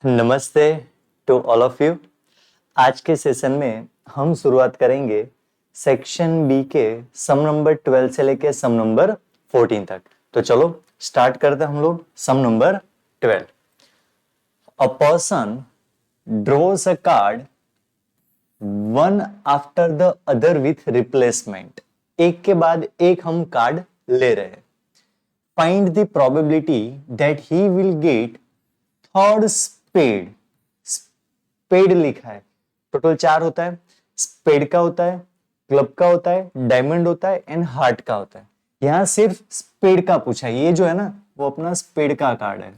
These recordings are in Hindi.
नमस्ते टू ऑल ऑफ यू। आज के सेशन में हम शुरुआत करेंगे सेक्शन बी के सम नंबर 12 से लेके सम नंबर 14 तक। तो चलो स्टार्ट करते हैं हम लोग sum number 12। A person draws a card one after the other with replacement. एक के बाद एक हम कार्ड ले रहे हैं। Find the probability that he will get third spade. Spade लिखा है, टोटल 4 होता है। स्पेड का होता है, क्लब का होता है, डायमंड होता है एंड हार्ट का होता है। यहां सिर्फ स्पेड का पूछा है। ये जो है ना वो अपना स्पेड का कार्ड है।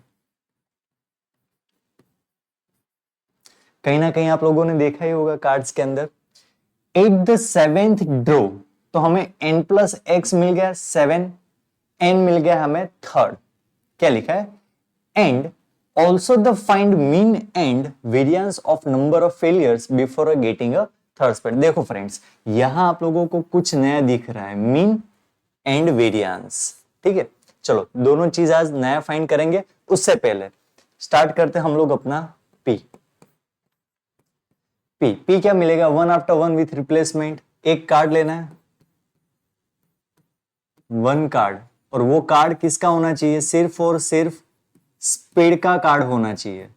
कहीं ना कहीं आप लोगों ने देखा ही होगा कार्ड्स के अंदर एट द सेवेंथ ड्रॉ तो हमें n+x मिल गया 7, n मिल गया हमें थर्ड। क्या लिखा है? And also the find mean and variance of number of failures before getting a third spade। देखो फ्रेंड्स, यहां आप लोगों को कुछ नया दिख रहा है, मीन एंड वेरिएंस। ठीक है, चलो दोनों चीज आज नया फाइंड करेंगे। उससे पहले स्टार्ट करते हैं हम लोग अपना पी। पी क्या मिलेगा? 1 आफ्टर 1 विथ रिप्लेसमेंट। एक कार्ड लेना है, 1 कार्ड, और वो कार्ड किसका होना चाहिए? सिर्फ और सिर्फ स्पेड का कार्ड होना चाहिए।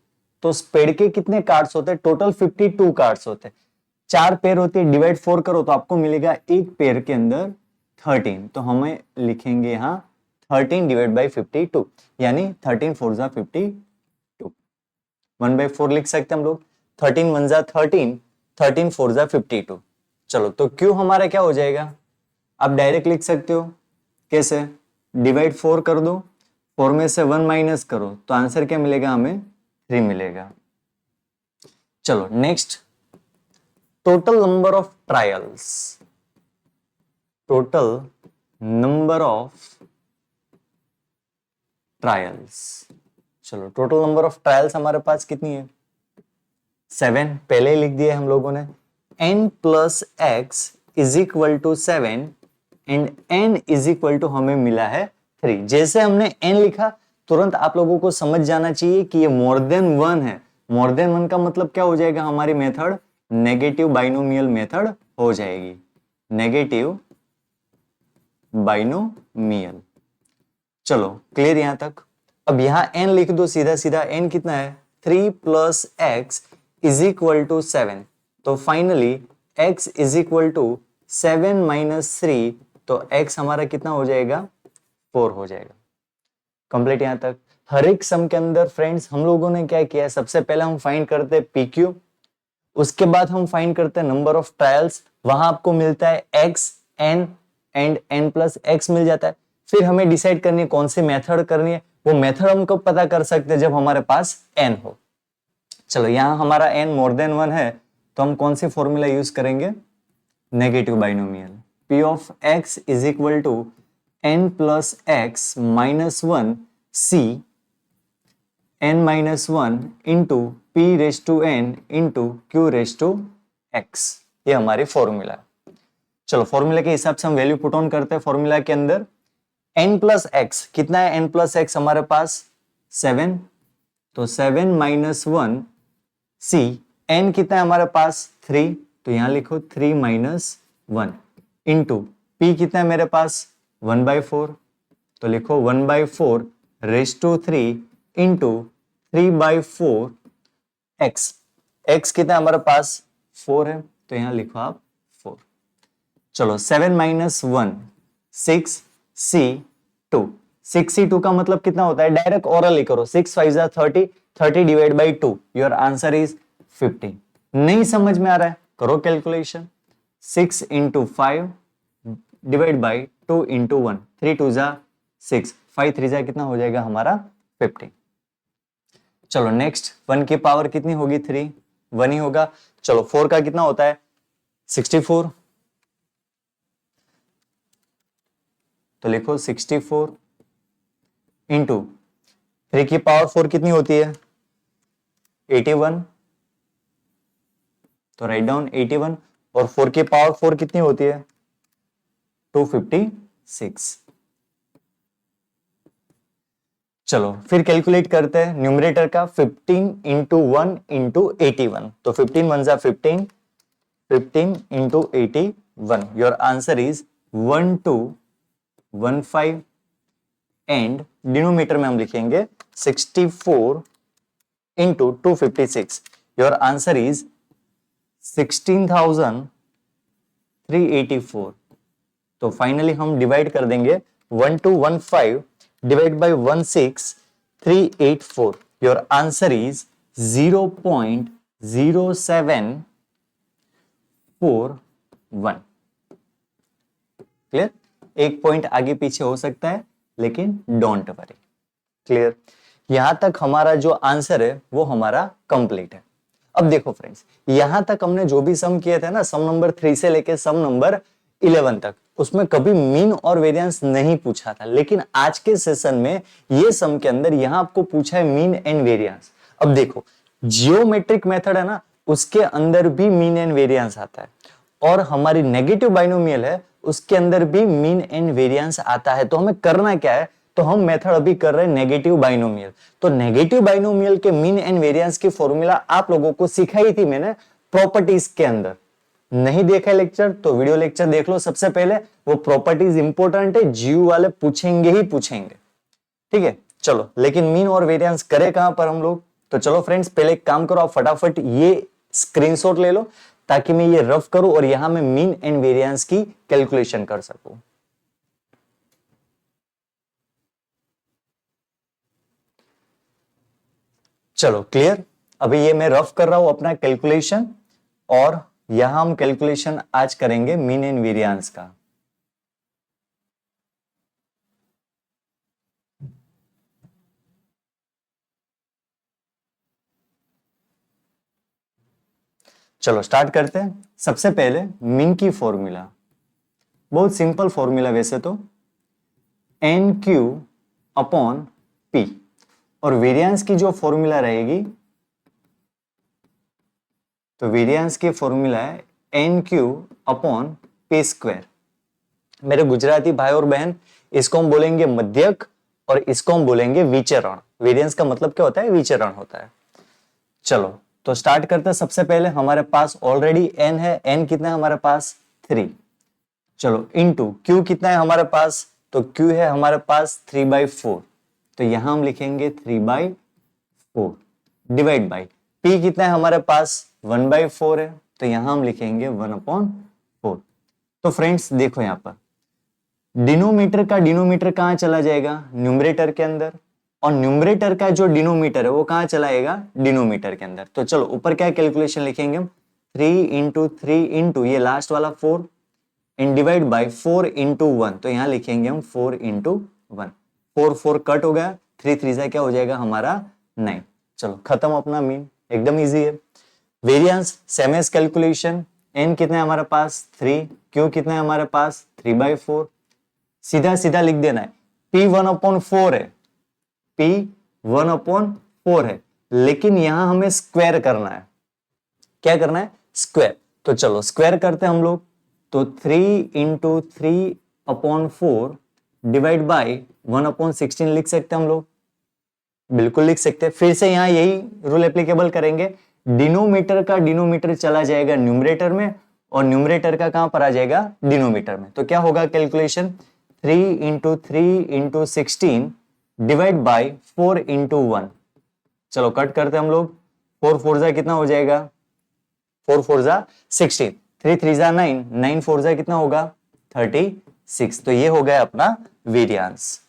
तो स्पेड के कितने कार्ड्स होते हैं? टोटल 52 कार्ड्स होते हैं। 4 पेयर होती है, डिवाइड 4 करो तो आपको मिलेगा एक पेयर के अंदर 13। तो हमें लिखेंगे यहां 13 डिवाइड बाई 52, यानी 13 4 जा 52। 1/4 लिख सकते हैं हम लोग। 13 1 जा 13, 13 4 जा 52। चलो तो क्यू हमारा क्या हो जाएगा? आप डायरेक्ट लिख सकते हो। कैसे? डिवाइड 4 कर दो, 4 में से 1 माइनस करो तो आंसर क्या मिलेगा? हमें 3 मिलेगा। चलो next, total number of trials. Total number of trials. चलो टोटल नंबर ऑफ ट्रायल्स हमारे पास कितनी है? 7 पहले ही लिख दिया हम लोगों ने। n+x is equal to 7 and n is equal to हमें मिला है 3। जैसे हमने n लिखा तुरंत आप लोगों को समझ जाना चाहिए कि ये मोर देन 1 है। मोर देन 1 का मतलब क्या हो जाएगा? हमारी मेथड नेगेटिव बाइनोमियल मेथड हो जाएगी। Negative binomial. चलो क्लियर यहां तक। अब यहां n लिख दो सीधा सीधा। n कितना है? 3+x is equal to 7। तो finally x is equal to 7 - 3, तो x हमारा कितना हो जाएगा? 4 हो जाएगा। कंप्लीट यहां तक। हर एक सम के अंदर फ्रेंड्स हम लोगों ने क्या किया है? सबसे पहले हम फाइंड करते हैं PQ, उसके बाद हम फाइंड करते हैं नंबर ऑफ ट्रायल्स। वहां आपको मिलता है x, n एंड n+x मिल जाता है। फिर हमें डिसाइड करनी है कौन सी मेथड करनी है। वो मेथड हम कब पता कर सकते हैं? जब हमारे पास n हो। चलो यहां हमारा n मोर देन 1 है तो हम कौन सी फॉर्मूला यूज करेंगे? Negative binomial. p of x is equal to n+x -1 c n-1 into p⁻n into q⁻x। ये हमारी फॉर्मूला है। चलो फॉर्मूला के हिसाब से हम वैल्यू पुट ऑन करते हैं। फॉर्मूला के अंदर n+x कितना है? n+x हमारे पास 7, तो 7 - 1 c। n कितना है हमारे पास? 3, तो यहां लिखो 3 - 1 इंटू p कितना है मेरे पास? 1/4, तो लिखो 1/4⁻³ इंटू 3/4 x। x कितना है हमारे पास? 4 है, तो यहां लिखो आप 4। चलो 7 - 1 6 c 2। 6c2 का मतलब कितना होता है? डायरेक्ट ओरली करो। 6 5 जा 30, 30 divide by 2, your answer is 50। नहीं समझ में आ रहा है? करो कैलकुलेशन। 6 × 5 डिवाइड बाई 2 × 1, 3 2 जा 6, 5 3 जा कितना हो जाएगा हमारा? 50। चलो नेक्स्ट, 1 की पावर कितनी होगी? 3, 1 ही होगा। चलो 4 का कितना होता है? 64, तो लिखो 64 इंटू 3 की पावर 4 कितनी होती है? 81, तो राइट डाउन 81। और 4 की पावर 4 कितनी होती है? 256। चलो फिर कैलकुलेट करते हैं न्यूमरेटर का 15 इंटू 1 इंटू 81। तो 15 वन जा 15, 15 into 81। Your answer is 1215 and denominator में हम लिखेंगे 64 इंटू 256। Your answer is 16,384। तो फाइनली हम डिवाइड कर देंगे 1215 divide by 16384। Your answer is 0.0741। Clear? एक पॉइंट आगे पीछे हो सकता है लेकिन डोंट वरी। क्लियर? यहां तक हमारा जो आंसर है वो हमारा कंप्लीट है। अब देखो फ्रेंड्स, यहां तक हमने जो भी सम किए थे ना, सम नंबर 3 से लेके सम नंबर 11 तक, उसमें कभी मीन और वेरिएंस नहीं पूछा था। लेकिन आज के सेशन में ये सम के अंदर यहां आपको पूछा है मीन एंड वेरिएंस। अब देखो, जियोमेट्रिक मेथड है ना, उसके अंदर भी मीन एंड वेरिएंस आता है, और हमारी नेगेटिव बाइनोमियल है उसके अंदर भी मीन एंड वेरिएंस आता है। तो हमें करना क्या है, तो हम मेथड अभी कर रहे हैं नेगेटिव बाइनोमियल। तो नेगेटिव बाइनोमियल के मीन एंड वेरिएंस की फॉर्मूला आप लोगों को सिखाई थी मैंने प्रॉपर्टीज के अंदर। नहीं देखा लेक्चर तो वीडियो लेक्चर देख लो। सबसे पहले वो प्रॉपर्टीज इंपॉर्टेंट है, जीयू वाले पूछेंगे ही पूछेंगे, ठीक है। चलो, लेकिन मीन और वेरिएंस करे कहां पर हम लोग, तो चलो फ्रेंड्स पहले एक काम करो, आप फटाफट ये स्क्रीनशॉट ले लो ताकि मैं ये रफ करूं और यहां मैं मीन एंड वेरिएंस की कैलकुलेशन कर सकूं। चलो क्लियर, अभी ये मैं रफ कर रहा हूं अपना कैलकुलेशन, और यहां हम कैलकुलेशन आज करेंगे मीन एंड वेरिएंस का। चलो स्टार्ट करते हैं। सबसे पहले मीन की फॉर्मूला, बहुत सिंपल फॉर्मूला वैसे तो, एन क्यू अपॉन पी, और वेरिएंस की जो फॉर्मूला रहेगी, तो वेरिएंस की फॉर्मूला है N Q upon P square. मेरे गुजराती भाई और बहन, इसको हम बोलेंगे मध्यक और इसको हम बोलेंगे विचरण। वेरिएंस का मतलब क्या होता है, विचरण होता है। चलो तो स्टार्ट करते हैं। सबसे पहले हमारे पास ऑलरेडी एन है, एन कितना है हमारे पास 3। चलो इनटू क्यू कितना है हमारे पास, तो क्यू है हमारे पास 3/4, तो यहां हम लिखेंगे 3/4 डिवाइड बाई पी कितना है हमारे पास 1/4 है, तो यहां हम लिखेंगे 1/4। तो फ्रेंड्स देखो यहां पर डिनोमीटर का डिनोमीटर कहां चला जाएगा, न्यूमरेटर के अंदर, और न्यूमरेटर का जो डिनोमीटर है वो कहां चला आएगा, डिनोमीटर के अंदर। तो चलो ऊपर क्या कैलकुलेशन लिखेंगे हम, 3 इंटू 3 इंटू ये लास्ट वाला 4 एंड डिवाइड बाय 4 इंटू 1, तो यहां लिखेंगे हम 4 इंटू 1। 4 4 कट हो गया, 3 3 से क्या हो जाएगा हमारा 9। चलो खत्म अपना मीन, एकदम इजी है। Variance same as calculation, N कितना है हमारे पास 3, क्यू कितना है हमारे पास 3/4, सीधा सीधा लिख देना है। P 1/4 है, P 1/4 है, लेकिन यहां हमें स्क्वायर करना है। क्या करना है, स्क्वायर। तो चलो स्क्वायर करते हैं हम लोग, तो 3 इंटू 3/4 डिवाइड बाई 1/16 लिख सकते हैं हम लोग, बिल्कुल लिख सकते हैं। फिर से यहां यही रूल एप्लीकेबल करेंगे, डिनोमीटर का डिनोमीटर चला जाएगा न्यूमरेटर में, और न्यूमरेटर का कहां पर आ जाएगा, डिनोमीटर में। तो क्या होगा calculation, 3 into 3 into 16 divide by 4 into 1। चलो कट करते हैं हम लोग, 4 4 जा कितना हो जाएगा, 4 4 जा 16, 3 3 जा 9, 9 4 जा कितना होगा 36। तो ये हो गया अपना वेरिएंस।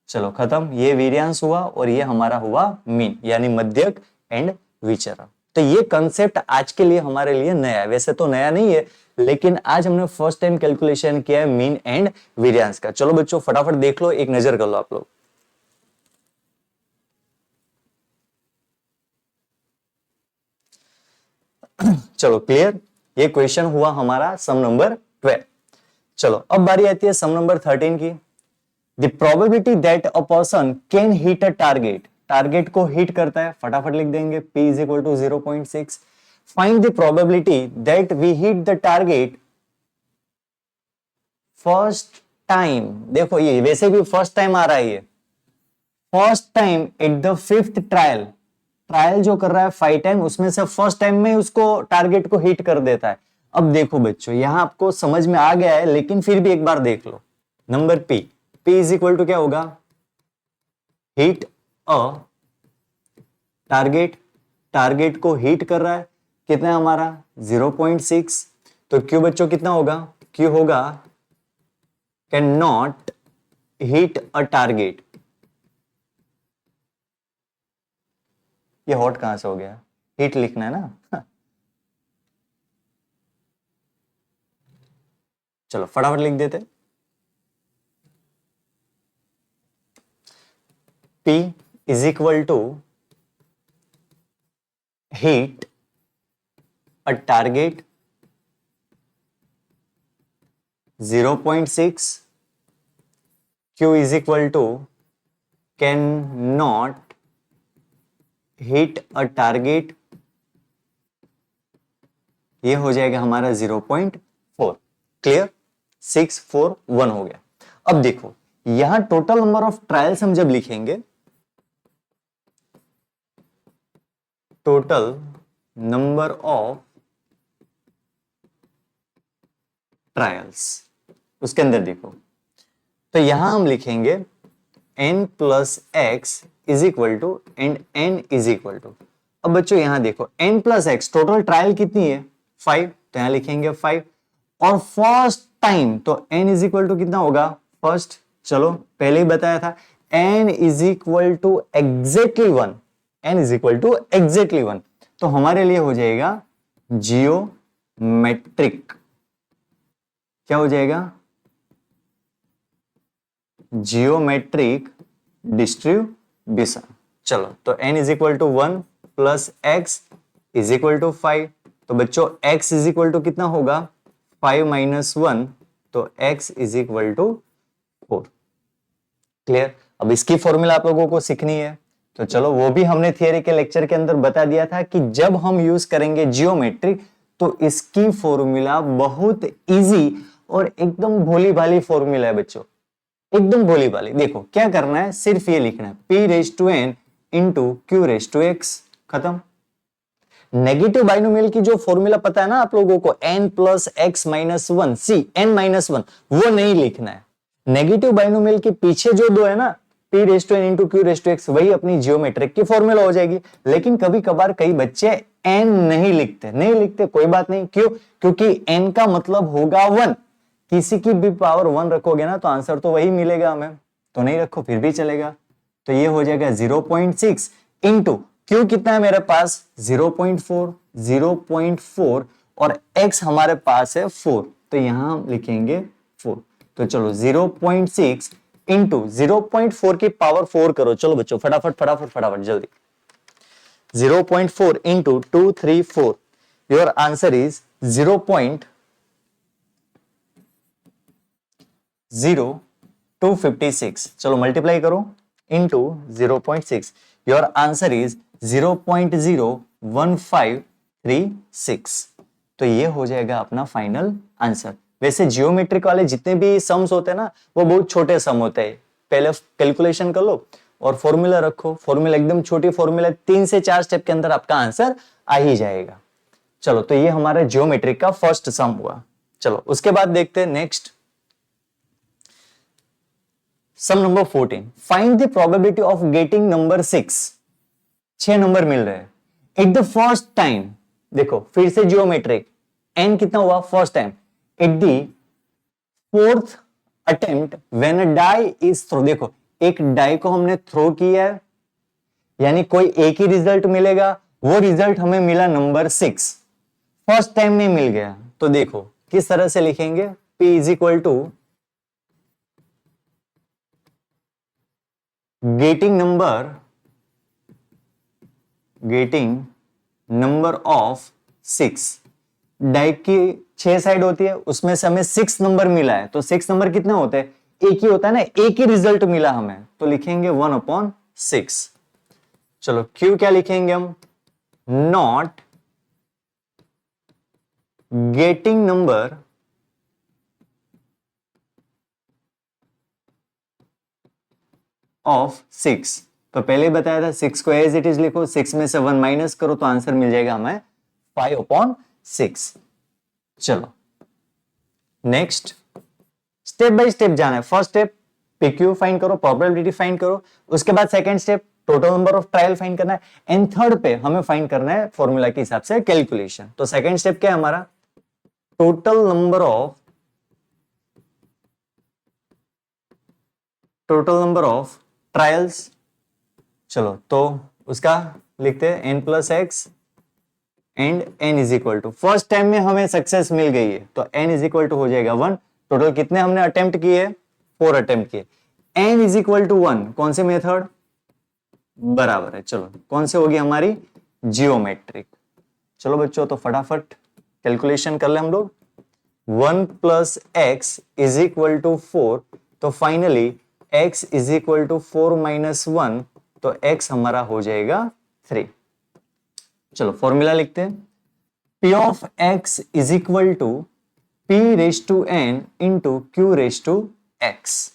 चलो खत्म, ये वेरिएंस हुआ और ये हमारा हुआ मीन, यानी मध्यक एंड विचरण। तो ये कंसेप्ट आज के लिए हमारे लिए नया है, वैसे तो नया नहीं है, लेकिन आज हमने फर्स्ट टाइम कैलकुलेशन किया है मीन एंड वेरिएंस का। चलो बच्चों फटाफट देख लो, एक नजर कर लो आप लोग। चलो क्लियर, ये क्वेश्चन हुआ हमारा सम नंबर 12। चलो अब बारी आती है सम नंबर 13 की। The probability that a person can hit a target, target को हिट करता है, फटाफट लिख देंगे P is equal to 0.6। Find the probability that we hit the target first time. देखो ये वैसे भी फर्स्ट टाइम आ रहा है, ये first time at the fifth trial, trial जो कर रहा है 5 टाइम, उसमें से फर्स्ट टाइम में उसको टारगेट को हिट कर देता है। अब देखो बच्चों, यहां आपको समझ में आ गया है, लेकिन फिर भी एक बार देख लो। Number P, P is equal to क्या होगा, हिट अ टारगेट, टारगेट को हिट कर रहा है, कितना है हमारा 0.6। तो क्यू बच्चों कितना होगा, क्यू होगा can not hit a target. ये हॉट कहां से हो गया, हिट लिखना है ना। चलो फटाफट लिख देते। P is equal to hit a target 0.6, Q is equal to cannot hit a target, ये हो जाएगा हमारा 0.4। क्लियर, 6 4 1 हो गया। अब देखो यहां टोटल नंबर ऑफ ट्रायल्स हम जब लिखेंगे, टोटल नंबर ऑफ ट्रायल्स, उसके अंदर देखो, तो यहां हम लिखेंगे n plus x is equal to and n is equal to. अब बच्चों यहां देखो n plus x, total trial कितनी है 5, तो यहां लिखेंगे 5। और फर्स्ट टाइम तो n इज इक्वल टू कितना होगा फर्स्ट, चलो पहले ही बताया था, n is equal to exactly 1, n is equal to exactly 1। तो हमारे लिए हो जाएगा जियोमेट्रिक, क्या हो जाएगा, जियोमेट्रिक डिस्ट्रीब्यूशन। चलो तो n is equal to 1 plus x is equal to 5। तो बच्चों x इज इक्वल टू कितना होगा 5 माइनस 1, तो x is equal to 4। Clear, अब इसकी फॉर्मूला आप लोगों को सीखनी है, तो चलो वो भी हमने थियरी के लेक्चर के अंदर बता दिया था कि जब हम यूज करेंगे जियोमेट्रिक तो इसकी फॉर्मूला बहुत इजी और एकदम भोली भाली फॉर्मूला है बच्चों, एकदम भोली भाली। देखो क्या करना है, सिर्फ ये लिखना है p raise to n into q raise to x, खत्म। नेगेटिव बाइनोमियल की जो फॉर्मूला पता है ना आप लोगों को, n plus X minus one, C n minus one, वो नहीं लिखना है। नेगेटिव बाइनोमियल के पीछे जो दो है ना, p raise to n into Q raise to x, वही अपनी जियोमेट्रिक की फॉर्मूला हो जाएगी। लेकिन कभी कभार कई बच्चे n नहीं लिखते, नहीं लिखते कोई बात नहीं, क्यों, क्योंकि n का मतलब होगा 1, किसी की भी पावर 1 रखोगे ना तो आंसर तो वही मिलेगा हमें, तो नहीं रखो फिर भी चलेगा। तो ये हो जाएगा 0.6 इंटू क्यू कितना है मेरे पास 0.4, 0.4 और x हमारे पास है 4, तो यहां हम लिखेंगे 4। तो चलो 0.6 इंटू 0.4 की पावर 4 करो, चलो बच्चों फटाफट फटाफट फटाफट जल्दी। 0.4 इंटू 2 3 4, योर आंसर इज 0.0256। चलो मल्टीप्लाई करो इंटू 0.6, योर आंसर इज 0.01536। तो ये हो जाएगा अपना फाइनल आंसर। वैसे जियोमेट्रिक वाले जितने भी सम्स होते हैं ना वो बहुत छोटे सम होते हैं, पहले कैलकुलेशन कर लो और फॉर्मूला रखो, फॉर्मूला एकदम छोटी फॉर्मूला, 3 से 4 स्टेप के अंदर आपका आंसर आ ही जाएगा। चलो तो ये हमारा जियोमेट्रिक का फर्स्ट सम हुआ। चलो उसके बाद देखते हैं next sum number 14, find the probability of getting number 6। 6 नंबर मिल रहे हैं एट द फर्स्ट टाइम। देखो फिर से जियोमेट्रिक, एन कितना हुआ first time, at the fourth attempt when a die is throw. देखो एक डाई को हमने थ्रो किया है, यानी कोई एक ही रिजल्ट मिलेगा, वो रिजल्ट हमें मिला नंबर 6, फर्स्ट टाइम में मिल गया। तो देखो किस तरह से लिखेंगे, P is equal to getting number of 6। Die की 6 साइड होती है, उसमें से हमें 6 नंबर मिला है, तो 6 नंबर कितने होते हैं, एक ही होता है ना, एक ही रिजल्ट मिला हमें, तो लिखेंगे 1/6। चलो क्यू क्या लिखेंगे हम, नॉट गेटिंग नंबर ऑफ 6। तो पहले ही बताया था 6 को एज इट इज लिखो, 6 में से 1 माइनस करो तो आंसर मिल जाएगा हमें 5/6। चलो नेक्स्ट स्टेप बाय स्टेप जाना है। फर्स्ट स्टेप PQ फाइंड करो, प्रोबेबिलिटी फाइंड करो, उसके बाद second step total number of trial find करना है, एंड थर्ड पे हमें फाइंड करना है फॉर्मूला के हिसाब से कैलकुलेशन। तो सेकंड स्टेप क्या है हमारा, टोटल नंबर ऑफ ट्रायल्स। चलो तो उसका लिखते हैं n+x and n is equal to, first time में हमें सक्सेस मिल गई है तो n इज इक्वल टू हो जाएगा 1। टोटल कितने हमने अटेम्प्ट किए, 4 अटेम्प्ट किए। n इज इक्वल टू 1 कौन से मेथड, बराबर है। चलो कौन से होगी हमारी, जियोमेट्रिक। चलो बच्चों तो फटाफट कैलकुलेशन कर ले हम लोग। 1+x इज इक्वल टू 4, तो finally x is equal to 4 - 1, तो x हमारा हो जाएगा 3। चलो फॉर्मूला लिखते हैं, p of x is equal to p⁴n into q⁴x।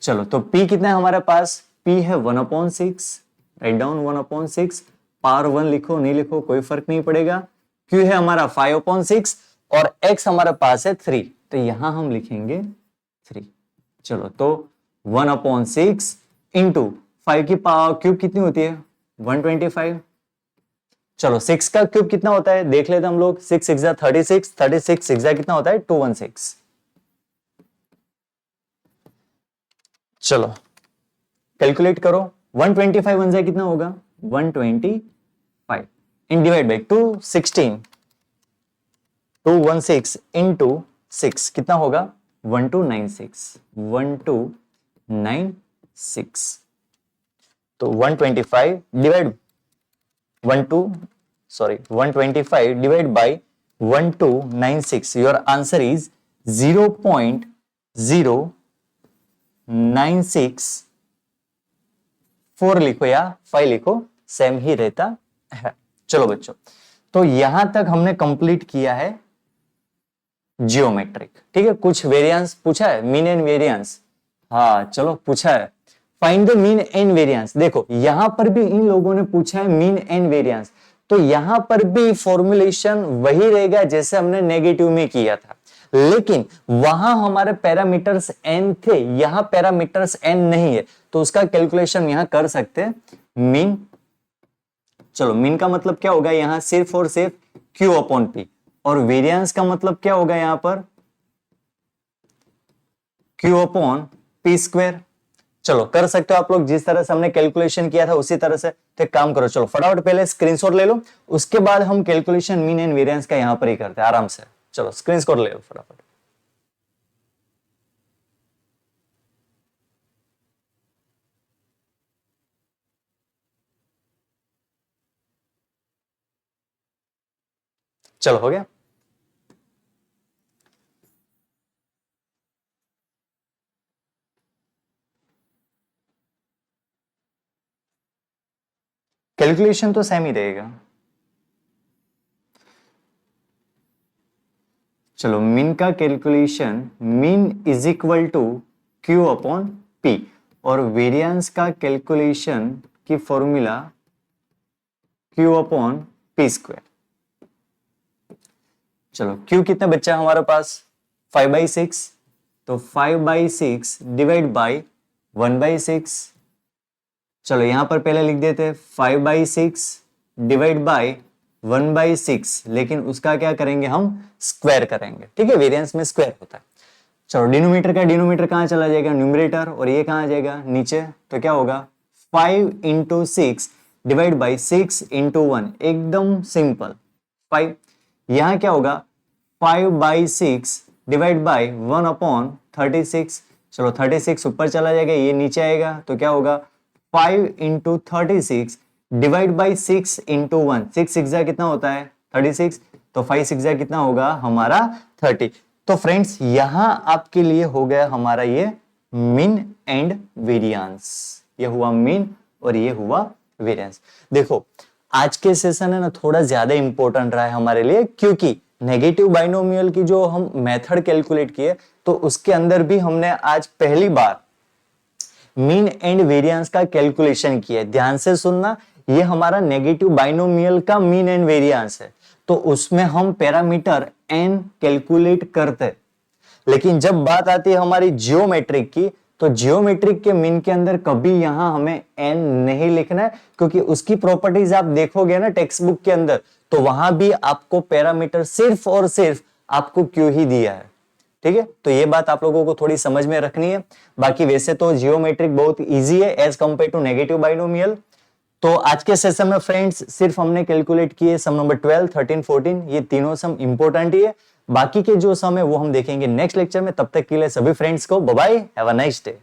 चलो तो p कितना है हमारे पास, p है 1/6, राइट डाउन 1/6, पावर 1 लिखो नहीं लिखो कोई फर्क नहीं पड़ेगा। q है हमारा 5/6 और x हमारे पास है 3, तो यहां हम लिखेंगे 3। चलो तो 1/6 इंटू 5 की पावर क्यूब कितनी होती है, 125। चलो 6 का क्यूब कितना होता है देख लेते हम लोग, 6 6 36, 36 6 कितना होता है 216। चलो कैलकुलेट करो, 125 1 से कितना होगा 125 इन डिवाइड बाई 216, 216 इंटू 6 कितना होगा 1296, 1296। तो 125 divide 125 divide by 1296, your answer is 0.0964 लिखो या 5 लिखो, सेम ही रहता है। चलो बच्चों तो यहां तक हमने कंप्लीट किया है जियोमेट्रिक, ठीक है। कुछ वेरिएंस पूछा है, मीन एंड वेरिएंस, हाँ चलो पूछा है, find the mean and variance. देखो यहां पर भी इन लोगों ने पूछा है मीन एंड वेरिएंस, तो यहां पर भी फॉर्मुलेशन वही रहेगा जैसे हमने नेगेटिव में किया था, लेकिन वहां हमारे पैरामीटर्स n थे, यहां पैरामीटर्स n नहीं है, तो उसका कैलकुलेशन यहां कर सकते हैं मीन। चलो मीन का मतलब क्या होगा यहां, सिर्फ और सिर्फ Q/P, और वेरिएंस का मतलब क्या होगा यहां पर Q/P²। चलो कर सकते हो आप लोग, जिस तरह से हमने कैलकुलेशन किया था उसी तरह से। तो एक काम करो, चलो फटाफट पहले स्क्रीनशॉट ले लो, उसके बाद हम कैलकुलेशन मीन एंड वेरिएंस का यहां पर ही करते हैं आराम से। चलो स्क्रीनशॉट ले लो फटाफट। चलो हो गया। कैलकुलेशन तो सेम ही रहेगा। चलो मीन का calculation, mean is equal to Q/P, और वेरिएंस का कैलकुलेशन की फॉर्मूला Q/P²। चलो Q कितना बच्चा हमारे पास 5/6, तो 5/6 डिवाइड बाई 1/6। चलो यहां पर पहले लिख देते 5/6 डिवाइड बाई 1/6, लेकिन उसका क्या करेंगे हम स्क्वायर करेंगे, ठीक है, वेरिएंस में स्क्वायर होता है। चलो डिनोमिनेटर का डिनोमिनेटर कहां चला जाएगा, न्यूमरेटर, और ये कहां आ जाएगा नीचे, तो क्या होगा 5 × 6 डिवाइड बाई 6 × 1, एकदम सिंपल 5। यहां क्या होगा 5/6 डिवाइड बाई 1/36। चलो 36 ऊपर चला जाएगा, ये नीचे आएगा, तो क्या होगा 5 × 36 डिवाइड बाई 6 × 1, 6 6 कितना होता है 36, तो 5 6 कितना होगा हमारा 30। तो फ्रेंड्स यहां आपके लिए हो गया हमारा ये मीन एंड वेरिएंस, ये हुआ मीन और ये हुआ वेरिएंस। देखो आज के सेशन है ना थोड़ा ज्यादा इंपॉर्टेंट रहा है हमारे लिए, क्योंकि नेगेटिव बाइनोमियल की जो हम मेथड कैलकुलेट किए तो उसके अंदर भी हमने आज पहली बार मीन एंड वेरिएंस का कैलकुलेशन किया है। ध्यान से सुनना, ये हमारा नेगेटिव बाइनोमियल का मीन एंड वेरिएंस है, तो उसमें हम पैरामीटर n कैलकुलेट करते। लेकिन जब बात आती है हमारी जियोमेट्रिक की, तो जियोमेट्रिक के मीन के अंदर कभी यहां हमें n नहीं लिखना है, क्योंकि उसकी प्रॉपर्टीज आप देखोगे ना टेक्स्ट बुक के अंदर, तो वहां भी आपको पैरामीटर सिर्फ और सिर्फ आपको q ही दिया है। ठीक है, तो ये बात आप लोगों को थोड़ी समझ में रखनी है। बाकी वैसे तो जियोमेट्रिक बहुत इजी है as compare to negative binomial. तो आज के सेशन में फ्रेंड्स सिर्फ हमने कैलकुलेट किए सम नंबर 12, 13, 14, ये तीनों सम इंपॉर्टेंट ही है। बाकी के जो सम है वो हम देखेंगे नेक्स्ट लेक्चर में। तब तक के लिए सभी फ्रेंड्स को bye bye, have a nice day.